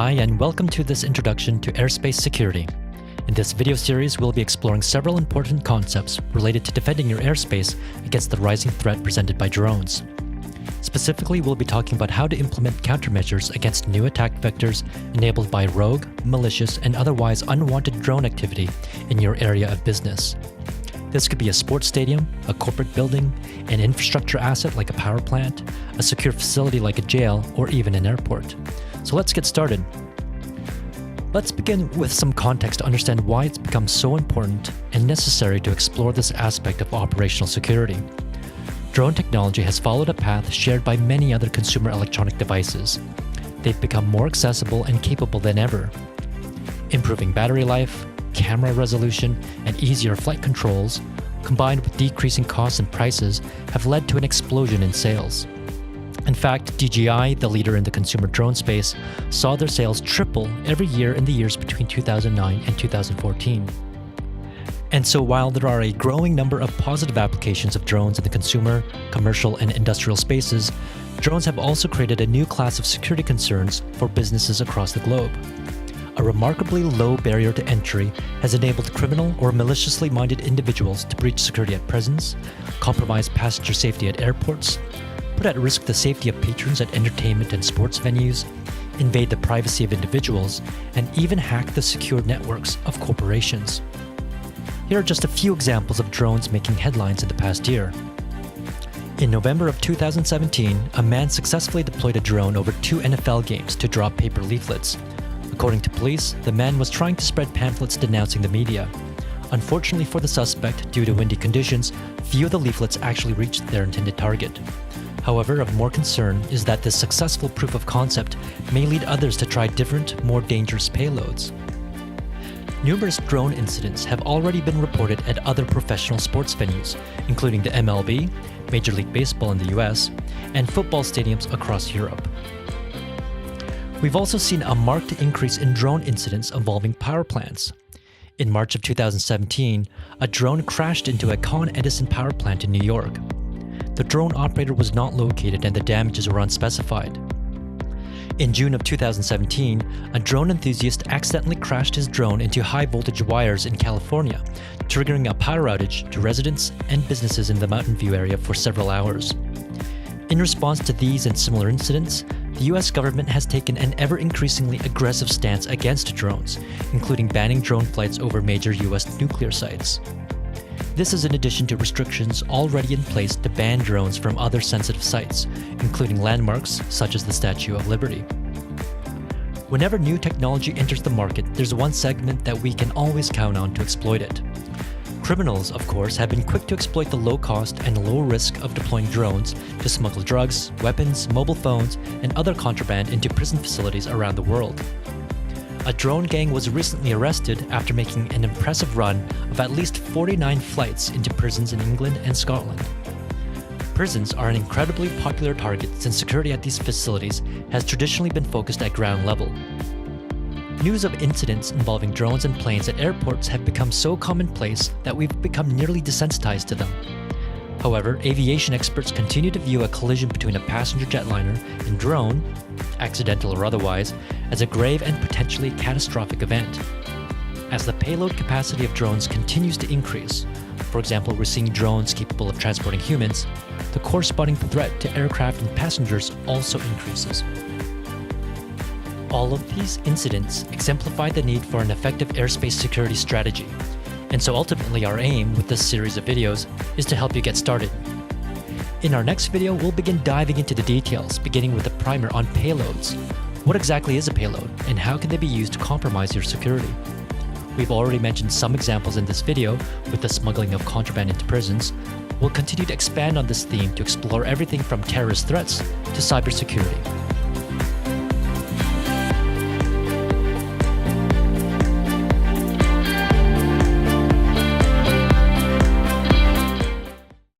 Hi, and welcome to this introduction to airspace security. In this video series, we'll be exploring several important concepts related to defending your airspace against the rising threat presented by drones. Specifically, we'll be talking about how to implement countermeasures against new attack vectors enabled by rogue, malicious, and otherwise unwanted drone activity in your area of business. This could be a sports stadium, a corporate building, an infrastructure asset like a power plant, a secure facility like a jail, or even an airport. So let's get started. Let's begin with some context to understand why it's become so important and necessary to explore this aspect of operational security. Drone technology has followed a path shared by many other consumer electronic devices. They've become more accessible and capable than ever. Improving battery life, camera resolution, and easier flight controls, combined with decreasing costs and prices, have led to an explosion in sales. In fact, DJI, the leader in the consumer drone space, saw their sales triple every year in the years between 2009 and 2014. And so while there are a growing number of positive applications of drones in the consumer, commercial, and industrial spaces, drones have also created a new class of security concerns for businesses across the globe. A remarkably low barrier to entry has enabled criminal or maliciously minded individuals to breach security at prisons, compromise passenger safety at airports, put at risk the safety of patrons at entertainment and sports venues, invade the privacy of individuals, and even hack the secure networks of corporations. Here are just a few examples of drones making headlines in the past year. In November of 2017, a man successfully deployed a drone over 2 NFL games to drop paper leaflets. According to police, the man was trying to spread pamphlets denouncing the media. Unfortunately for the suspect, due to windy conditions, few of the leaflets actually reached their intended target. However, of more concern is that this successful proof of concept may lead others to try different, more dangerous payloads. Numerous drone incidents have already been reported at other professional sports venues, including the MLB, Major League Baseball in the US, and football stadiums across Europe. We've also seen a marked increase in drone incidents involving power plants. In March of 2017, a drone crashed into a Con Edison power plant in New York. The drone operator was not located and the damages were unspecified. In June of 2017, a drone enthusiast accidentally crashed his drone into high-voltage wires in California, triggering a power outage to residents and businesses in the Mountain View area for several hours. In response to these and similar incidents, the US government has taken an ever-increasingly aggressive stance against drones, including banning drone flights over major US nuclear sites. This is in addition to restrictions already in place to ban drones from other sensitive sites, including landmarks such as the Statue of Liberty. Whenever new technology enters the market, there's one segment that we can always count on to exploit it. Criminals, of course, have been quick to exploit the low cost and low risk of deploying drones to smuggle drugs, weapons, mobile phones, and other contraband into prison facilities around the world. A drone gang was recently arrested after making an impressive run of at least 49 flights into prisons in England and Scotland. Prisons are an incredibly popular target since security at these facilities has traditionally been focused at ground level. News of incidents involving drones and planes at airports have become so commonplace that we've become nearly desensitized to them. However, aviation experts continue to view a collision between a passenger jetliner and drone, accidental or otherwise, as a grave and potentially catastrophic event. As the payload capacity of drones continues to increase, for example, we're seeing drones capable of transporting humans, the corresponding threat to aircraft and passengers also increases. All of these incidents exemplify the need for an effective airspace security strategy. And so ultimately our aim with this series of videos is to help you get started. In our next video, we'll begin diving into the details, beginning with a primer on payloads. What exactly is a payload, and how can they be used to compromise your security? We've already mentioned some examples in this video with the smuggling of contraband into prisons. We'll continue to expand on this theme to explore everything from terrorist threats to cybersecurity.